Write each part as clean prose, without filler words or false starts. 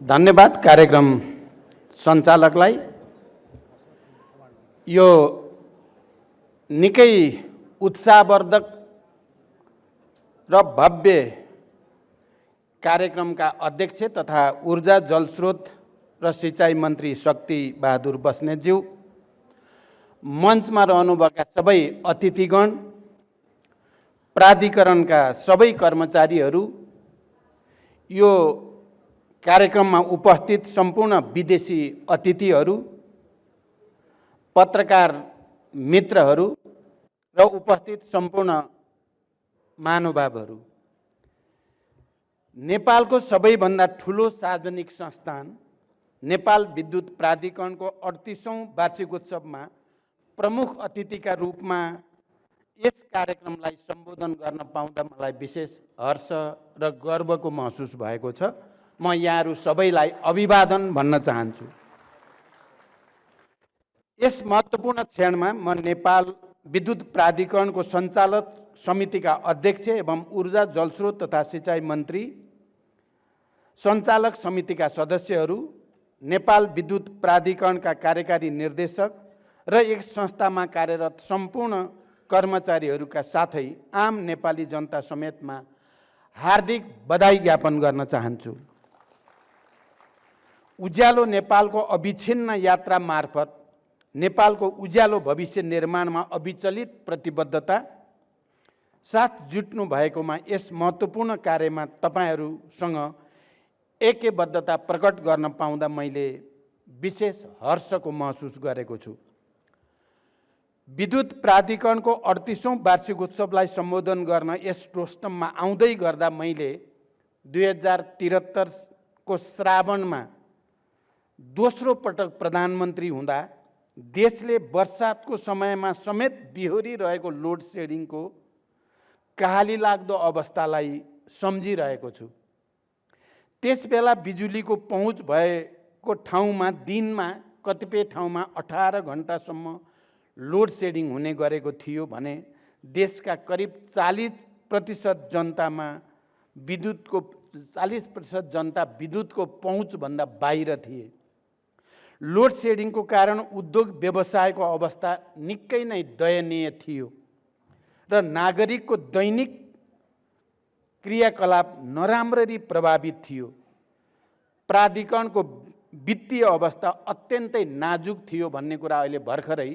धन्यवाद कार्यक्रम सञ्चालकलाई। यो निकै उत्साहवर्धक र भव्य कार्यक्रमका अध्यक्ष तथा ऊर्जा जलस्रोत र सिँचाइ मन्त्री शक्ति बहादुर बस्नेतज्यू, मञ्चमा रहनुभएका सबै अतिथिगण, प्राधिकरणका सबै कर्मचारीहरू, यो कार्यक्रममा उपस्थित सम्पूर्ण विदेशी अतिथिहरू, पत्रकार मित्रहरू र उपस्थित सम्पूर्ण महानुभावहरू, नेपालको सबैभन्दा ठुलो सार्वजनिक संस्थान नेपाल विद्युत प्राधिकरणको 38औं वार्षिकोत्सवमा प्रमुख अतिथिका रूपमा यस कार्यक्रमलाई सम्बोधन गर्न पाउँदा मलाई विशेष हर्ष र गर्वको महसुस भएको छ। म यहाँहरू सबैलाई अभिवादन भन्न चाहन्छु। यस महत्त्वपूर्ण क्षणमा म नेपाल विद्युत प्राधिकरणको सञ्चालक समितिका अध्यक्ष एवं ऊर्जा जलस्रोत तथा सिँचाइ मन्त्री, सञ्चालक समितिका सदस्यहरू, नेपाल विद्युत प्राधिकरणका कार्यकारी निर्देशक र यस संस्थामा कार्यरत सम्पूर्ण कर्मचारीहरूका साथै आम नेपाली जनता समेतमा हार्दिक बधाई ज्ञापन गर्न चाहन्छु। उज्यालो नेपालको अविच्छिन्न यात्रा मार्फत नेपालको उज्यालो भविष्य निर्माणमा अविचलित प्रतिबद्धता साथ जुट्नु भएकोमा यस महत्त्वपूर्ण कार्यमा तपाईहरूसँग ऐक्यबद्धता प्रकट गर्न पाउँदा मैले विशेष हर्षको महसुस गरेको छु। विद्युत प्राधिकरणको 38औं वार्षिकोत्सवलाई सम्बोधन गर्न यस रोस्टममा आउँदै गर्दा मैले 2073 को श्रावणमा दोस्रो पटक प्रधानमन्त्री हुँदा देशले वर्षातको समयमा समेत बिहोरिरहेको लोड सेडिङको कहाली लाग्दो अवस्थालाई सम्झिरहेको छु। त्यसबेला बिजुलीको पहुँच भएको ठाउँमा दिनमा कतिपय ठाउँमा 18 घण्टासम्म लोड सेडिङ हुने गरेको थियो भने देशका करिब 40% जनतामा 40% जनता विद्युतको पहुँचभन्दा बाहिर थिए। लोड सेडिङको कारण उद्योग व्यवसायको अवस्था निकै नै दयनीय थियो र नागरिकको दैनिक क्रियाकलाप नराम्ररी प्रभावित थियो। प्राधिकरणको वित्तीय अवस्था अत्यन्तै नाजुक थियो भन्ने कुरा अहिले भर्खरै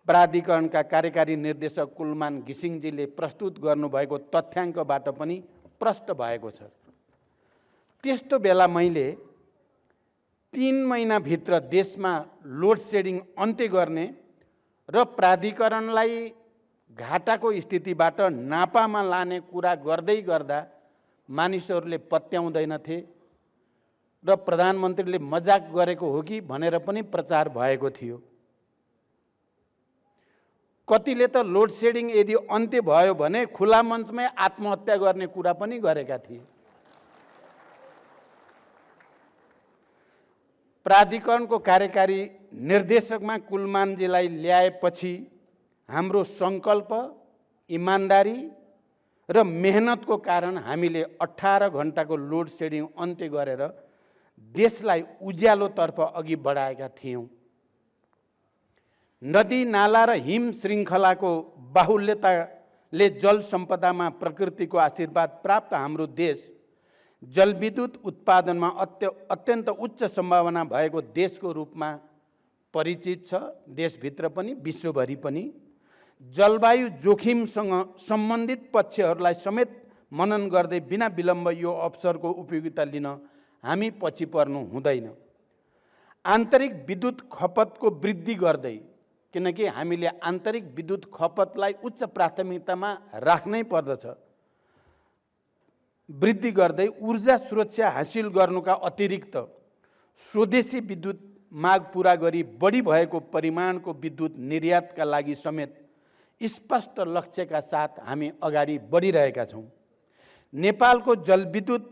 प्राधिकरणका कार्यकारी निर्देशक कुलमान घिसिङजीले प्रस्तुत गर्नुभएको तथ्याङ्कबाट पनि प्रष्ट भएको छ। त्यस्तो बेला मैले 3 महिनाभित्र देशमा लोड सेडिङ अन्त्य गर्ने र प्राधिकरणलाई घाटाको स्थितिबाट नापामा लाने कुरा गर्दै गर्दा मानिसहरूले पत्याउँदैनथे र प्रधानमन्त्रीले मजाक गरेको हो कि भनेर पनि प्रचार भएको थियो। कतिले त लोड सेडिङ यदि अन्त्य भयो भने खुला मञ्चमै आत्महत्या गर्ने कुरा पनि गरेका थिए। प्राधिकरणको कार्यकारी निर्देशकमा कुलमानजीलाई ल्याएपछि हाम्रो सङ्कल्प, इमान्दारी र मेहनतको कारण हामीले 18 घण्टाको लोड सेडिङ अन्त्य गरेर देशलाई उज्यालोतर्फ अघि बढाएका थियौँ। नदी नाला र हिम श्रृङ्खलाको बाहुल्यताले जल सम्पदामा प्रकृतिको आशीर्वाद प्राप्त हाम्रो देश जलविद्युत उत्पादनमा अत्यन्त उच्च सम्भावना भएको देशको रूपमा परिचित छ। देशभित्र पनि विश्वभरि पनि जलवायु जोखिमसँग सम्बन्धित पक्षहरूलाई समेत मनन गर्दै बिना विलम्ब यो अवसरको उपयोगिता लिन हामी पछि पर्नु हुँदैन। आन्तरिक विद्युत खपतको वृद्धि गर्दै, किनकि हामीले आन्तरिक विद्युत खपतलाई उच्च प्राथमिकतामा राख्नै पर्दछ, वृद्धि गर्दै ऊर्जा सुरक्षा हासिल गर्नुका अतिरिक्त स्वदेशी विद्युत माग पूरा गरी बढी भएको परिमाणको विद्युत निर्यातका लागि समेत स्पष्ट लक्ष्यका साथ हामी अगाडि बढिरहेका छौँ। नेपालको जलविद्युत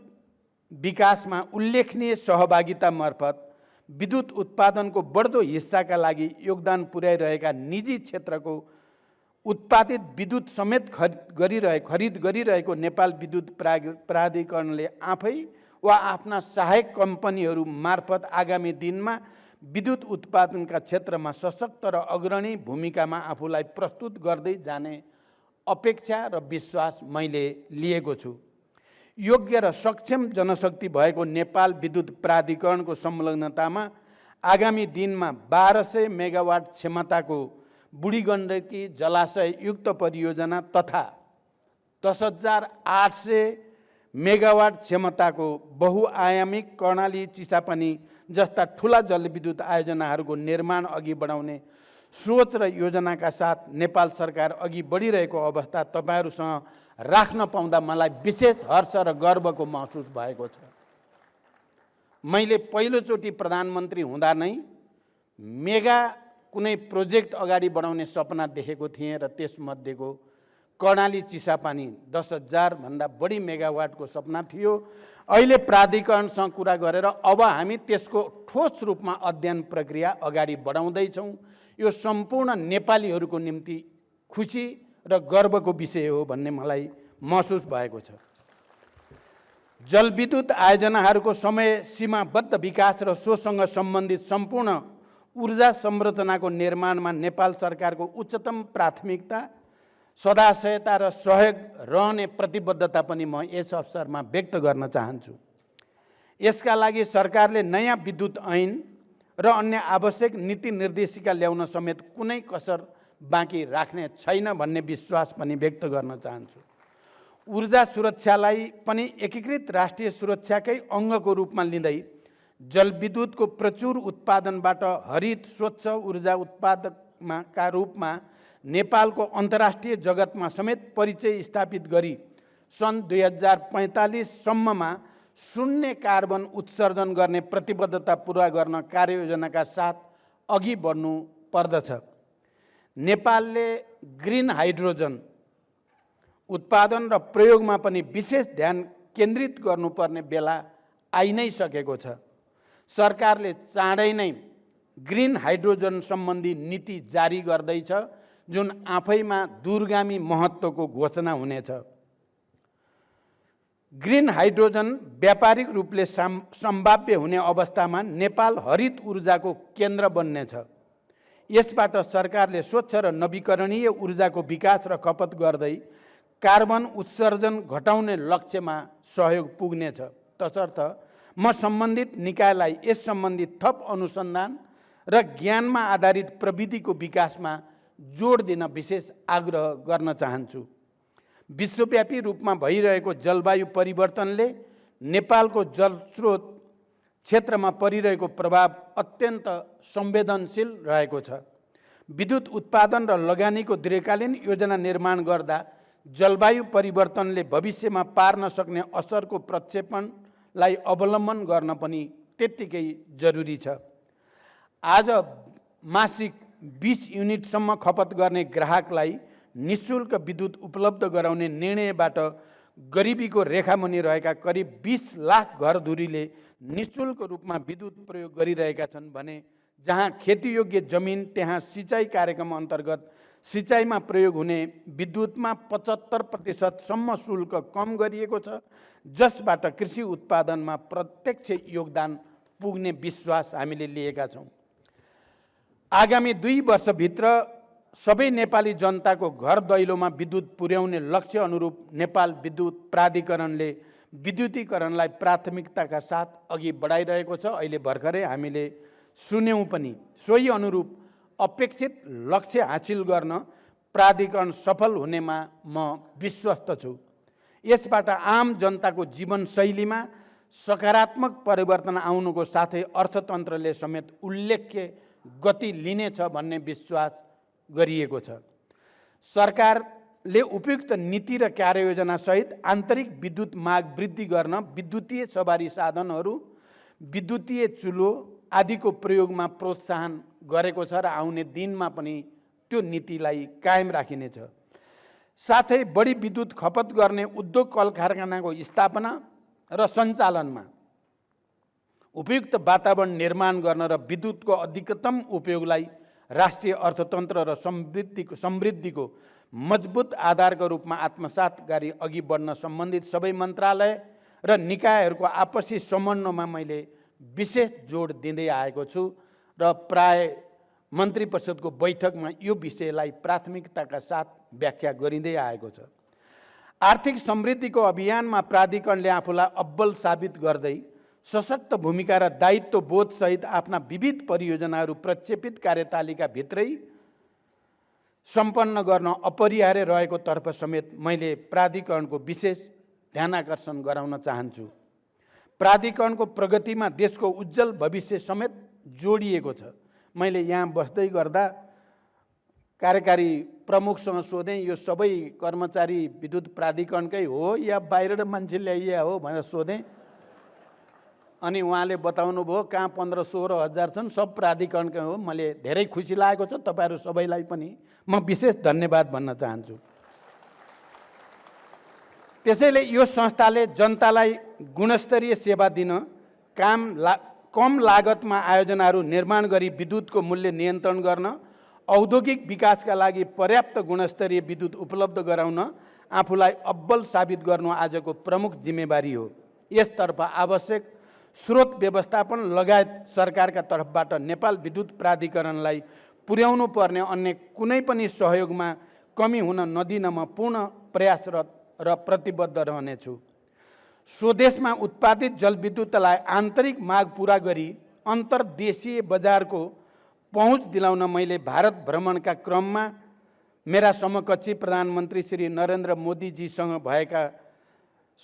विकासमा उल्लेखनीय सहभागिता मार्फत विद्युत उत्पादनको बढ्दो हिस्साका लागि योगदान पुर्याइरहेका निजी क्षेत्रको उत्पादित विद्युत समेत खरिद गरिरहेको नेपाल विद्युत प्राधिकरणले आफै वा आफ्ना सहायक कम्पनीहरू मार्फत आगामी दिनमा विद्युत उत्पादनका क्षेत्रमा सशक्त र अग्रणी भूमिकामा आफूलाई प्रस्तुत गर्दै जाने अपेक्षा र विश्वास मैले लिएको छु। योग्य र सक्षम जनशक्ति भएको नेपाल विद्युत प्राधिकरणको संलग्नतामा आगामी दिनमा 1200 मेगावाट क्षमताको बुढीगण्डकी जलाशय युक्त परियोजना तथा 10,800 मेगावाट क्षमताको बहुआयामिक कर्णाली चिसापानी जस्ता ठुला जलविद्युत आयोजनाहरूको निर्माण अघि बढाउने सोच र योजनाका साथ नेपाल सरकार अघि बढिरहेको अवस्था तपाईहरूसँग राख्न पाउँदा मलाई विशेष हर्ष र गर्वको महसुस भएको छ। मैले पहिलोचोटि प्रधानमन्त्री हुँदा नै मेगा कुनै प्रोजेक्ट अगाडि बढाउने सपना देखेको थिएँ र त्यसमध्येको कर्णाली चिसापानी 10,000 भन्दा बढी मेगावाटको सपना थियो। अहिले प्राधिकरणसँग कुरा गरेर अब हामी त्यसको ठोस रूपमा अध्ययन प्रक्रिया अगाडि बढाउँदैछौँ। यो सम्पूर्ण नेपालीहरूको निम्ति खुसी र गर्वको विषय हो भन्ने मलाई महसुस भएको छ। जलविद्युत आयोजनाहरूको समय सीमाबद्ध विकास र सोसँग सम्बन्धित सम्पूर्ण ऊर्जा संरचनाको निर्माणमा नेपाल सरकारको उच्चतम प्राथमिकता, सदाशयता र सहयोग रहने प्रतिबद्धता पनि म यस अवसरमा व्यक्त गर्न चाहन्छु। यसका लागि सरकारले नयाँ विद्युत ऐन र अन्य आवश्यक नीति निर्देशिका ल्याउन समेत कुनै कसर बाँकी राख्ने छैन भन्ने विश्वास पनि व्यक्त गर्न चाहन्छु। ऊर्जा सुरक्षालाई पनि एकीकृत राष्ट्रिय सुरक्षाकै अङ्गको रूपमा लिँदै जलविद्युतको प्रचुर उत्पादनबाट हरित स्वच्छ ऊर्जा उत्पादकका रूपमा नेपालको अन्तर्राष्ट्रिय जगतमा समेत परिचय स्थापित गरी सन् 2045 सम्ममा शून्य कार्बन उत्सर्जन गर्ने प्रतिबद्धता पूरा गर्न कार्ययोजनाका साथ अघि बढ्नु पर्दछ। नेपालले ग्रिन हाइड्रोजन उत्पादन र प्रयोगमा पनि विशेष ध्यान केन्द्रित गर्नुपर्ने बेला आइ नै सकेको छ। सरकारले चाँडै नै ग्रिन हाइड्रोजन सम्बन्धी नीति जारी गर्दैछ, जुन आफैमा दूरगामी महत्त्वको घोषणा हुनेछ। ग्रिन हाइड्रोजन व्यापारिक रूपले सम्भाव्य हुने अवस्थामा नेपाल हरित ऊर्जाको केन्द्र बन्नेछ। यसबाट सरकारले स्वच्छ र नवीकरणीय ऊर्जाको विकास र खपत गर्दै कार्बन उत्सर्जन घटाउने लक्ष्यमा सहयोग पुग्नेछ। तसर्थ म सम्बन्धित निकायलाई यस सम्बन्धी थप अनुसन्धान र ज्ञानमा आधारित प्रविधिको विकासमा जोड दिन विशेष आग्रह गर्न चाहन्छु। विश्वव्यापी रूपमा भइरहेको जलवायु परिवर्तनले नेपालको जलस्रोत क्षेत्रमा परिरहेको प्रभाव अत्यन्त संवेदनशील रहेको छ। विद्युत उत्पादन र लगानीको दीर्घकालीन योजना निर्माण गर्दा जलवायु परिवर्तनले भविष्यमा पार्न सक्ने असरको प्रक्षेपणलाई अवलम्बन गर्न पनि त्यत्तिकै जरुरी छ। आज मासिक 20 युनिटसम्म खपत गर्ने ग्राहकलाई निःशुल्क विद्युत उपलब्ध गराउने निर्णयबाट गरिबीको रेखामुनि रहेका करिब 20 लाख घरधुरीले निःशुल्क रूपमा विद्युत प्रयोग गरिरहेका छन् भने जहाँ खेतीयोग्य जमिन त्यहाँ सिँचाइ कार्यक्रम अन्तर्गत सिँचाइमा प्रयोग हुने विद्युतमा 75% सम्म शुल्क कम गरिएको छ, जसबाट कृषि उत्पादनमा प्रत्यक्ष योगदान पुग्ने विश्वास हामीले लिएका छौँ। आगामी 2 वर्षभित्र सबै नेपाली जनताको घर दैलोमा विद्युत पुर्याउने लक्ष्य अनुरूप नेपाल विद्युत प्राधिकरणले विद्युतीकरणलाई प्राथमिकताका साथ अघि बढाइरहेको छ। अहिले भर्खरै हामीले सुन्यौँ पनि। सोही अनुरूप अपेक्षित लक्ष्य हासिल गर्न प्राधिकरण सफल हुनेमा म विश्वस्त छु। यसबाट आम जनताको जीवनशैलीमा सकारात्मक परिवर्तन आउनुको साथै अर्थतन्त्रले समेत उल्लेख्य गति लिनेछ भन्ने विश्वास गरिएको छ। सरकारले उपयुक्त नीति र कार्ययोजना सहित आन्तरिक विद्युत माग वृद्धि गर्न विद्युतीय सवारी साधनहरू, विद्युतीय चुलो आदिको प्रयोगमा प्रोत्साहन गरेको छ र आउने दिनमा पनि त्यो नीतिलाई कायम राखिनेछ। साथै बढी विद्युत खपत गर्ने उद्योग कल कारखानाको स्थापना र सञ्चालनमा उपयुक्त वातावरण निर्माण गर्न र विद्युतको अधिकतम उपयोगलाई राष्ट्रिय अर्थतन्त्र र समृद्धिको मजबुत आधारको रूपमा आत्मसात गरी अघि बढ्न सम्बन्धित सबै मन्त्रालय र निकायहरूको आपसी समन्वयमा मैले विशेष जोड दिँदै आएको छु र प्राय मन्त्री परिषदको बैठकमा यो विषयलाई प्राथमिकताका साथ व्याख्या गरिँदै आएको छ। आर्थिक समृद्धिको अभियानमा प्राधिकरणले आफूलाई अब्बल साबित गर्दै सशक्त भूमिका र दायित्व बोधसहित आफ्ना विविध परियोजनाहरू प्रक्षेपित कार्यतालिकाभित्रै सम्पन्न गर्न अपरिहार्य रहेको तर्फ समेत मैले प्राधिकरणको विशेष ध्यानाकर्षण गराउन चाहन्छु। प्राधिकरणको प्रगतिमा देशको उज्जवल भविष्य समेत जोडिएको छ। मैले यहाँ बस्दै गर्दा कार्यकारी प्रमुखसँग सोधेँ, यो सबै कर्मचारी विद्युत प्राधिकरणकै हो या बाहिरबाट मान्छे ल्याइया हो भनेर सोधेँ। अनि उहाँले बताउनु भयो कहाँ 15-16 हजार छन्, सब प्राधिकरणकै हो। मैले धेरै खुसी लागेको छ। तपाईँहरू सबैलाई पनि म विशेष धन्यवाद भन्न चाहन्छु। त्यसैले यो संस्थाले जनतालाई गुणस्तरीय सेवा दिन कम लागतमा आयोजनाहरू निर्माण गरी विद्युतको मूल्य नियन्त्रण गर्न, औद्योगिक विकासका लागि पर्याप्त गुणस्तरीय विद्युत उपलब्ध गराउन आफूलाई अब्बल साबित गर्नु आजको प्रमुख जिम्मेवारी हो। यसतर्फ आवश्यक स्रोत व्यवस्थापन लगायत सरकारका तर्फबाट नेपाल विद्युत प्राधिकरणलाई पुर्याउनु पर्ने अन्य कुनै पनि सहयोगमा कमी हुन नदिन म पूर्ण प्रयासरत र प्रतिबद्ध रहनेछु। स्वदेशमा उत्पादित जलविद्युतलाई आन्तरिक माग पूरा गरी अन्तर्देशीय बजारको पहुँच दिलाउन मैले भारत भ्रमणका क्रममा मेरा समकक्षी प्रधानमन्त्री श्री नरेन्द्र मोदीजीसँग भएका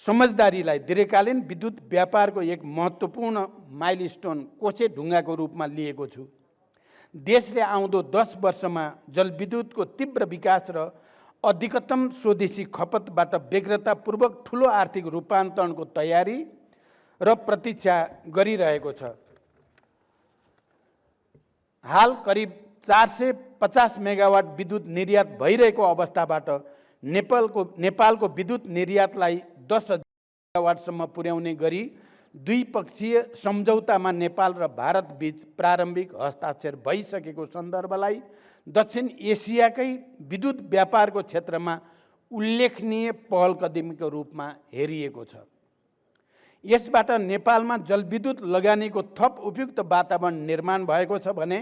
समझदारीलाई दीर्घकालीन विद्युत व्यापारको एक महत्त्वपूर्ण माइलस्टोन कोसे ढुङ्गाको रूपमा लिएको छु। देशले आउँदो 10 वर्षमा जलविद्युतको तीव्र विकास र अधिकतम स्वदेशी खपतबाट व्यग्रतापूर्वक ठुलो आर्थिक रूपान्तरणको तयारी र प्रतीक्षा गरिरहेको छ। हाल करिब 450 मेगावाट विद्युत निर्यात भइरहेको अवस्थाबाट नेपालको विद्युत निर्यातलाई 10,000 मेगावाटसम्म पुर्याउने गरी द्विपक्षीय सम्झौतामा नेपाल र भारत बीच प्रारम्भिक हस्ताक्षर भइसकेको सन्दर्भलाई दक्षिण एसियाकै विद्युत व्यापारको क्षेत्रमा उल्लेखनीय पहलकदमीको रूपमा हेरिएको छ। यसबाट नेपालमा जलविद्युत लगानीको थप उपयुक्त वातावरण निर्माण भएको छ भने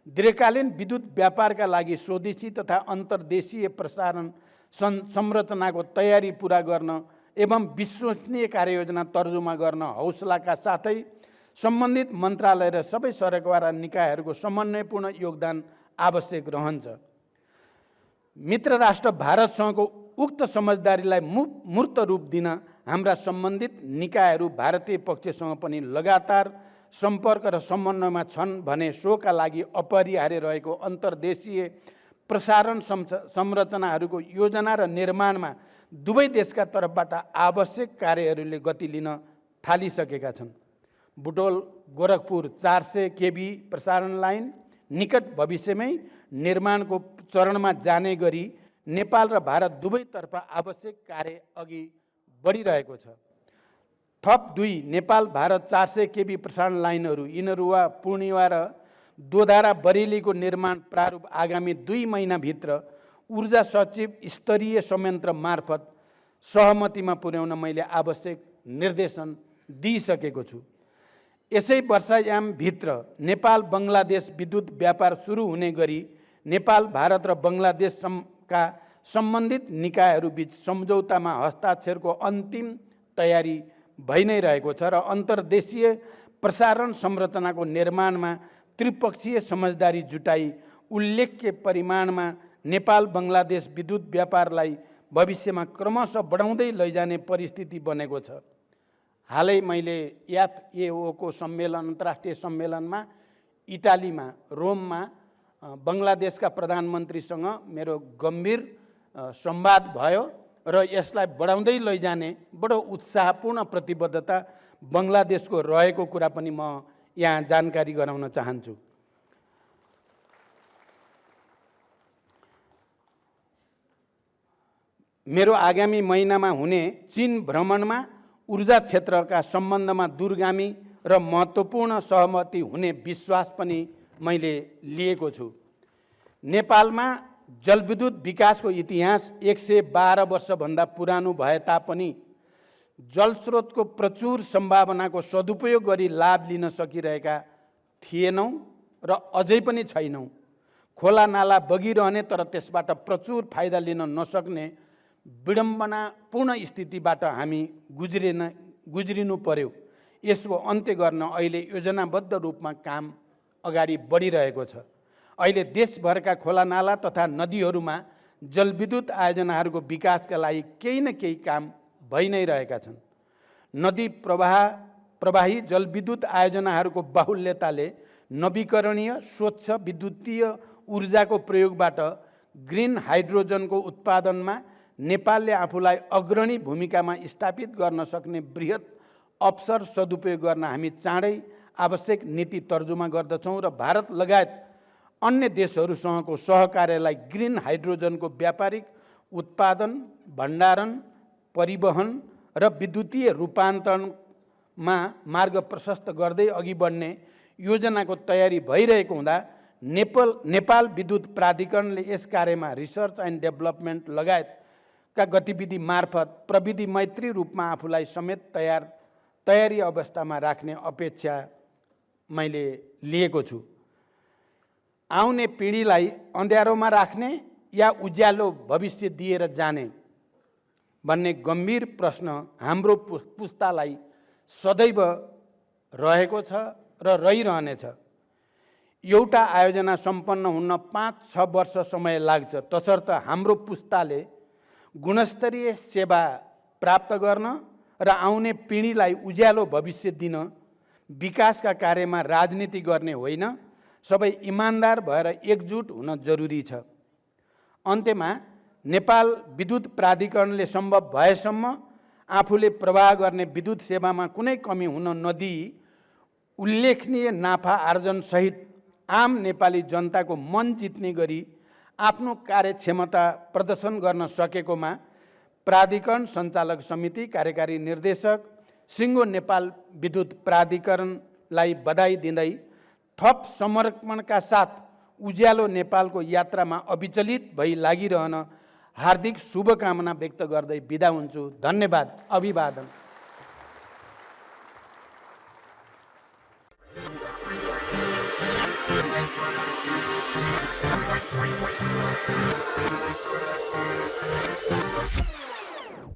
दीर्घकालीन विद्युत व्यापारका लागि स्वदेशी तथा अन्तर्देशीय प्रसारण संरचनाको तयारी पूरा गर्न एवं विश्वसनीय कार्ययोजना तर्जुमा गर्न हौसलाका साथै सम्बन्धित मन्त्रालय र सबै सरकार निकायहरूको समन्वयपूर्ण योगदान आवश्यक रहन्छ। मित्र राष्ट्र भारतसँगको उक्त समझदारीलाई मूर्त रूप दिन हाम्रा सम्बन्धित निकायहरू भारतीय पक्षसँग पनि लगातार सम्पर्क र समन्वयमा छन् भने सोका लागि अपरिहार्य रहेको अन्तर्देशीय प्रसारण संरचनाहरूको योजना र निर्माणमा दुवै देशका तर्फबाट आवश्यक कार्यहरूले गति लिन थालिसकेका छन्। बुटोल गोरखपुर 400 केबी प्रसारण लाइन निकट भविष्यमै निर्माणको चरणमा जाने गरी नेपाल र भारत दुवैतर्फ आवश्यक कार्य अघि बढिरहेको छ। थप 2 नेपाल भारत 400 केबी प्रसारण लाइनहरू इनरुवा पूर्णिया र दोधारा बरेलीको निर्माण प्रारूप आगामी 2 महिनाभित्र ऊर्जा सचिव स्तरीय संयन्त्र मार्फत सहमतिमा पुर्याउन मैले आवश्यक निर्देशन दिइसकेको छु। यसै वर्षायामभित्र नेपाल बङ्गलादेश विद्युत व्यापार सुरु हुने गरी नेपाल भारत र बङ्गलादेशका सम्बन्धित निकायहरूबीच सम्झौतामा हस्ताक्षरको अन्तिम तयारी भइ नै रहेको छ र अन्तर्देशीय प्रसारण संरचनाको निर्माणमा त्रिपक्षीय समझदारी जुटाई उल्लेख्य परिमाणमा नेपाल बङ्गलादेश विद्युत व्यापारलाई भविष्यमा क्रमशः बढाउँदै लैजाने परिस्थिति बनेको छ। हालै मैले एफएओको सम्मेलन अन्तर्राष्ट्रिय सम्मेलनमा इटालीमा रोममा बङ्गलादेशका प्रधानमन्त्रीसँग मेरो गम्भीर संवाद भयो र यसलाई बढाउँदै लैजाने बडो उत्साहपूर्ण प्रतिबद्धता बङ्गलादेशको रहेको कुरा पनि म यहाँ जानकारी गराउन चाहन्छु। मेरो आगामी महिनामा हुने चीन भ्रमणमा ऊर्जा क्षेत्रका सम्बन्धमा दूरगामी र महत्त्वपूर्ण सहमति हुने विश्वास पनि मैले लिएको छु। नेपालमा जलविद्युत विकासको इतिहास 112 वर्षभन्दा पुरानो भए तापनि जलस्रोतको प्रचुर सम्भावनाको सदुपयोग गरी लाभ लिन सकिरहेका थिएनौँ र अझै पनि छैनौँ। खोला नाला बगिरहने तर त्यसबाट प्रचुर फाइदा लिन नसक्ने विडम्बनापूर्ण स्थितिबाट हामी गुज्रिनु पर्यो। यसको अन्त्य गर्न अहिले योजनाबद्ध रूपमा काम अगाडि बढिरहेको छ। अहिले देशभरका खोला नाला तथा नदीहरूमा जलविद्युत आयोजनाहरूको विकासका लागि केही न केही काम भइ नै रहेका छन्। नदी प्रवाही जलविद्युत आयोजनाहरूको बाहुल्यताले नवीकरणीय स्वच्छ विद्युतीय ऊर्जाको प्रयोगबाट ग्रिन हाइड्रोजनको उत्पादनमा नेपालले आफूलाई अग्रणी भूमिकामा स्थापित गर्न सक्ने बृहत अवसर सदुपयोग गर्न हामी चाँडै आवश्यक नीति तर्जुमा गर्दछौँ र भारत लगायत अन्य देशहरूसँगको सहकार्यलाई ग्रिन हाइड्रोजनको व्यापारिक उत्पादन, भण्डारण, परिवहन र विद्युतीय रूपान्तरणमा मार्ग प्रशस्त गर्दै अघि बढ्ने योजनाको तयारी भइरहेको हुँदा नेपाल विद्युत प्राधिकरणले यस कार्यमा रिसर्च एन्ड डेभलपमेन्ट लगायतका गतिविधि मार्फत प्रविधि मैत्री रूपमा आफूलाई समेत तयारी अवस्थामा राख्ने अपेक्षा मैले लिएको छु। आउने पिँढीलाई अँध्यारोमा राख्ने या उज्यालो भविष्य दिएर जाने भन्ने गम्भीर प्रश्न हाम्रो पुस्तालाई सदैव रहेको छ र रहिरहनेछ। एउटा आयोजना सम्पन्न हुन 5-6 वर्ष समय लाग्छ, तसर्थ हाम्रो पुस्ताले गुणस्तरीय सेवा प्राप्त गर्न र आउने पिँढीलाई उज्यालो भविष्य दिन विकासका कार्यमा राजनीति गर्ने होइन, सबै इमान्दार भएर एकजुट हुन जरुरी छ। अन्त्यमा नेपाल विद्युत प्राधिकरणले सम्भव भएसम्म आफूले प्रवाह गर्ने विद्युत सेवामा कुनै कमी हुन नदिई उल्लेखनीय नाफा आर्जन सहित आम नेपाली जनताको मन जित्ने गरी आफ्नो कार्यक्षमता प्रदर्शन गर्न सकेकोमा प्राधिकरण सञ्चालक समिति, कार्यकारी निर्देशक, सिङ्गो नेपाल विद्युत प्राधिकरणलाई बधाई दिँदै थप समर्पणका साथ उज्यालो नेपालको यात्रामा अविचलित भई लागिरहन हार्दिक शुभकामना व्यक्त गर्दै बिदा हुन्छु। धन्यवाद। अभिवादन। We'll be right back.